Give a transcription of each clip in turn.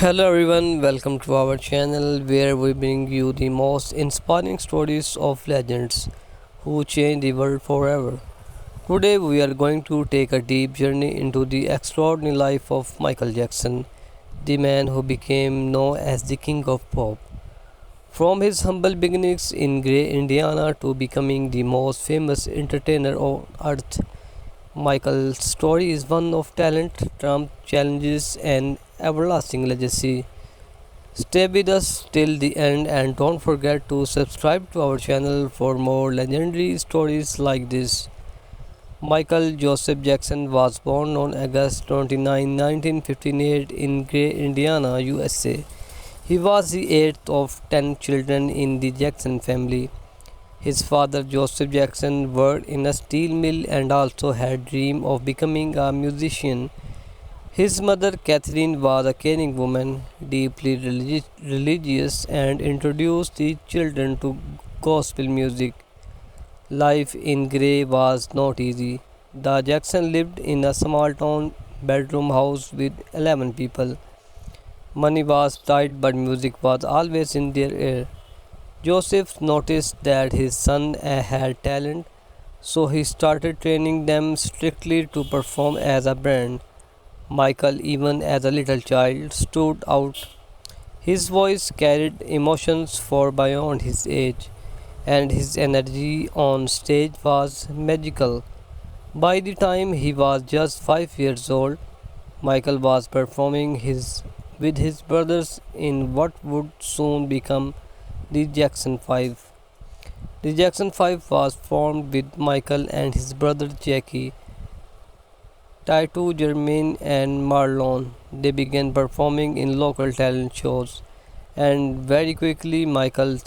Hello everyone, welcome to our channel where we bring you the most inspiring stories of legends who changed the world forever. Today we are going to take a deep journey into the extraordinary life of Michael Jackson, the man who became known as the King of Pop. From his humble beginnings in Gray, Indiana to becoming the most famous entertainer on earth, Michael's story is one of talent, triumph, challenges, and everlasting legacy. Stay with us till the end and don't forget to subscribe to our channel for more legendary stories like this. Michael Joseph Jackson was born on August 29, 1958 in Gray, Indiana, USA. He was the eighth of 10 children in the Jackson family. His father Joseph Jackson worked in a steel mill and also had dream of becoming a musician. His mother, Catherine, was a caring woman, deeply religious, and introduced the children to gospel music. Life in Gray was not easy. The Jackson lived in a small town bedroom house with 11 people. Money was tight, but music was always in their ear. Joseph noticed that his son had talent, so he started training them strictly to perform as a band. Michael, even as a little child, stood out. His voice carried emotions far beyond his age, and his energy on stage was magical. By the time he was just 5 years old, Michael was performing with his brothers in what would soon become the Jackson 5. The Jackson 5 was formed with Michael and his brother Jackie, Taito, Jermaine, and Marlon. They began performing in local talent shows, and very quickly Michael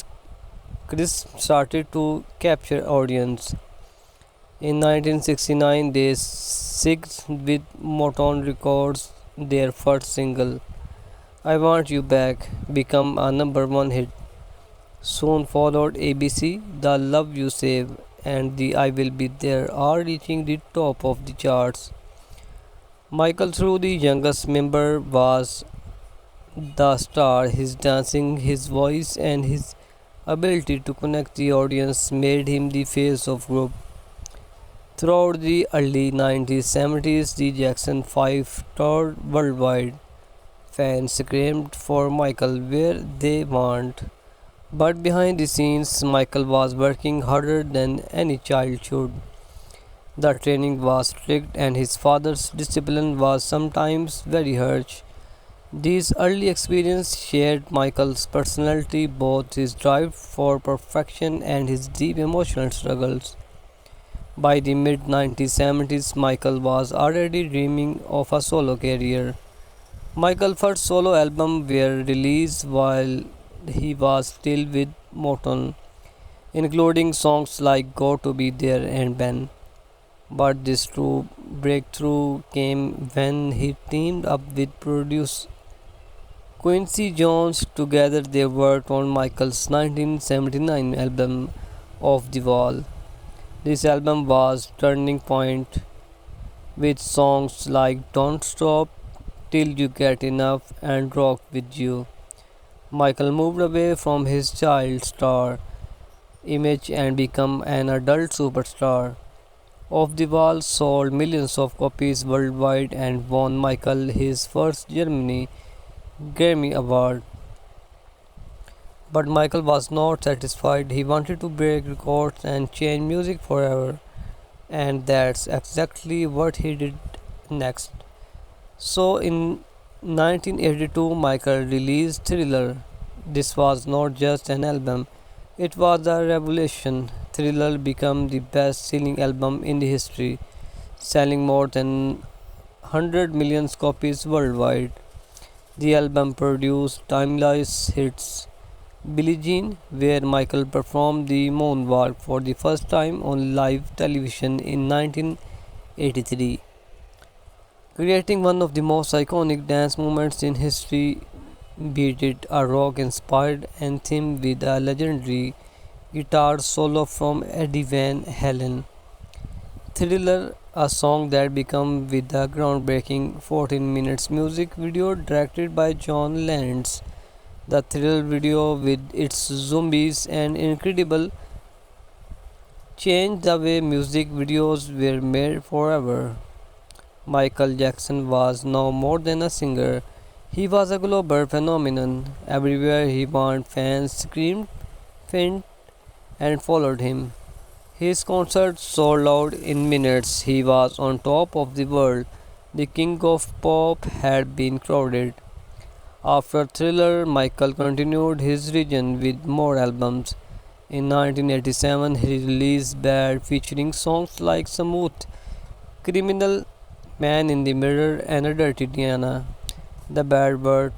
Chris started to capture audience. In 1969, they signed with Motown Records. Their first single, "I Want You Back," became a number one hit. Soon followed ABC, "The Love You Save," and the "I Will Be There," all reaching the top of the charts. Michael, through the youngest member, was the star. His dancing, his voice, and his ability to connect the audience made him the face of group. Throughout the early 1970s, the Jackson 5 toured worldwide. Fans screamed for Michael where they want. But behind the scenes, Michael was working harder than any child should. The training was strict and his father's discipline was sometimes very harsh. These early experiences shaped Michael's personality, both his drive for perfection and his deep emotional struggles. By the mid 1970s, Michael was already dreaming of a solo career. Michael's first solo album were released while he was still with Motown, including songs like "Go to Be There" and "Ben." But this true breakthrough came when he teamed up with producer Quincy Jones. Together they worked on Michael's 1979 album Off the Wall. This album was turning point with songs like "Don't Stop Till You Get Enough" and "Rock With You." Michael moved away from his child star image and became an adult superstar. Off the Wall sold millions of copies worldwide and won Michael his first Germany Grammy Award. But Michael was not satisfied. He wanted to break records and change music forever. And that's exactly what he did next. So in 1982, Michael released Thriller. This was not just an album, it was a revolution. Thriller became the best selling album in the history, selling more than 100 million copies worldwide. The album produced timeless hits. Billie Jean, where Michael performed the moonwalk for the first time on live television in 1983, creating one of the most iconic dance movements in history. Beat It, a rock inspired anthem with a legendary guitar solo from Eddie Van Halen. Thriller a song that became with the groundbreaking 14 minutes music video directed by John Landis. The thrill video with its zombies and incredible changed the way music videos were made forever. Michael Jackson was no more than a singer. He was a global phenomenon. Everywhere he went, fans screamed, fainted, and followed him. His concerts sold out in minutes. He was on top of the world. The king of pop had been crowded. After Thriller, Michael continued his region with more albums. In 1987, he released Bad, featuring songs like Smooth Criminal, Man in the Mirror, and Dirty Diana. The Bad Bird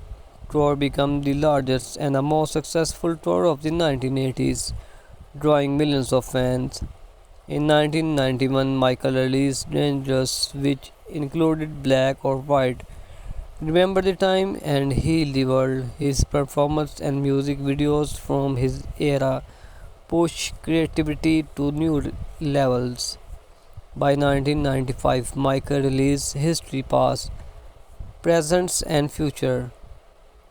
tour became the largest and the most successful tour of the 1980s, drawing millions of fans. In 1991, Michael released Dangerous, which included Black or White. Remember the Time and Heal the World. His performance and music videos from his era pushed creativity to new levels. By 1995, Michael released History Past, Presents and Future,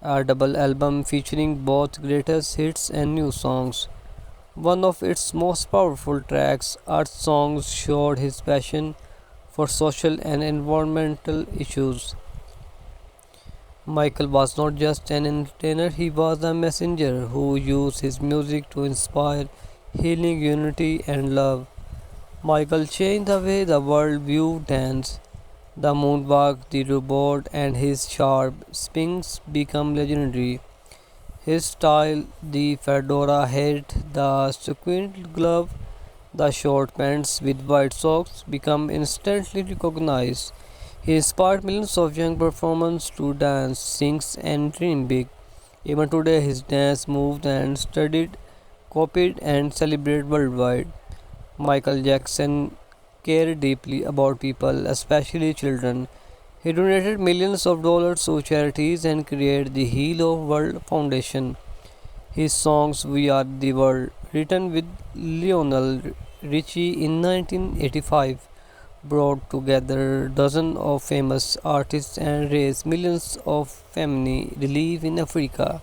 a double album featuring both greatest hits and new songs. One of its most powerful tracks, Earth Songs, showed his passion for social and environmental issues. Michael was not just an entertainer, he was a messenger who used his music to inspire healing, unity, and love. Michael changed the way the world viewed dance. The moonwalk, the robot, and his sharp spins become legendary. His style, the fedora hat, the sequined glove, the short pants with white socks, become instantly recognized. He inspired millions of young performers to dance, sing, and dream big. Even today, his dance moves and studied, copied, and celebrated worldwide. Michael Jackson cared deeply about people, especially children. He donated millions of dollars to charities and created the Heal of World Foundation. His songs We Are the World, written with Lionel Richie in 1985, brought together dozens of famous artists and raised millions of family relief in Africa.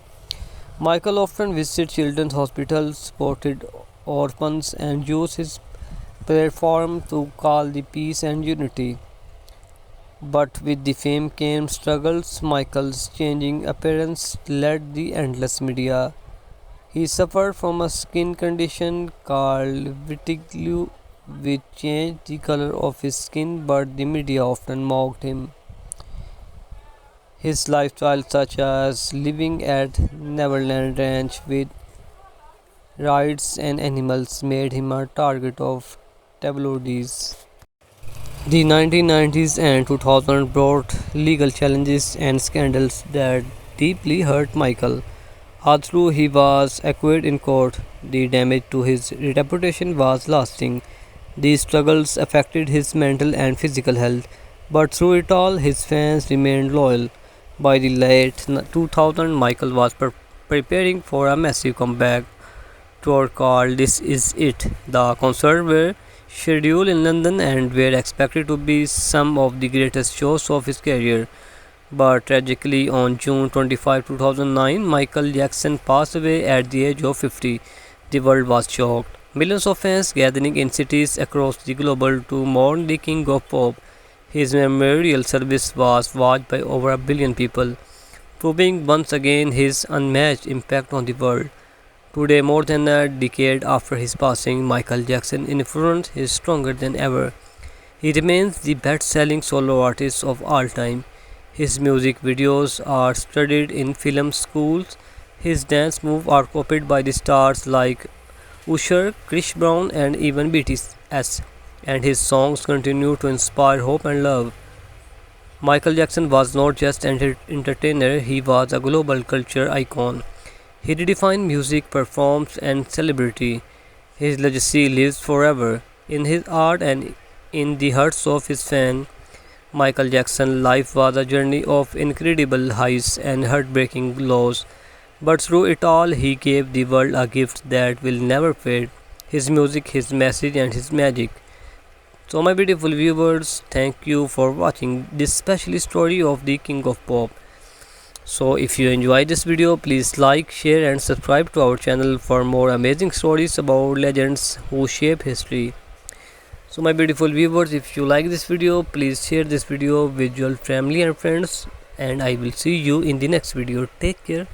Michael often visited children's hospitals, supported orphans, and used his platform to call the peace and unity. But with the fame came struggles. Michael's changing appearance led the endless media. He suffered from a skin condition called vitiligo, which changed the color of his skin, but the media often mocked him. His lifestyle, such as living at Neverland Ranch with rides and animals, made him a target of tabloids. The 1990s and 2000s brought legal challenges and scandals that deeply hurt Michael. Although he was acquitted in court, the damage to his reputation was lasting. These struggles affected his mental and physical health, but through it all, his fans remained loyal. By the late 2000s, Michael was preparing for a massive comeback tour called This Is It. The concerts were scheduled in London and were expected to be some of the greatest shows of his career. But tragically, on June 25, 2009, Michael Jackson passed away at the age of 50. The world was shocked. Millions of fans gathering in cities across the globe to mourn the king of pop. His memorial service was watched by over a billion people, proving once again his unmatched impact on the world. Today, more than a decade after his passing, Michael Jackson's influence is stronger than ever. He remains the best-selling solo artist of all time. His music videos are studied in film schools. His dance moves are copied by the stars like Usher, Chris Brown, and even BTS. And his songs continue to inspire hope and love. Michael Jackson was not just an entertainer, he was a global culture icon. He redefined music, performance, and celebrity. His legacy lives forever in his art and in the hearts of his fans. Michael Jackson's life was a journey of incredible highs and heartbreaking lows, but through it all, he gave the world a gift that will never fade: his music, his message, and his magic. So, my beautiful viewers, thank you for watching this special story of the King of Pop. So, if you enjoyed this video, please like, share, and subscribe to our channel for more amazing stories about legends who shape history. So, my beautiful viewers, if you like this video, please share this video with your family and friends, and I will see you in the next video. Take care.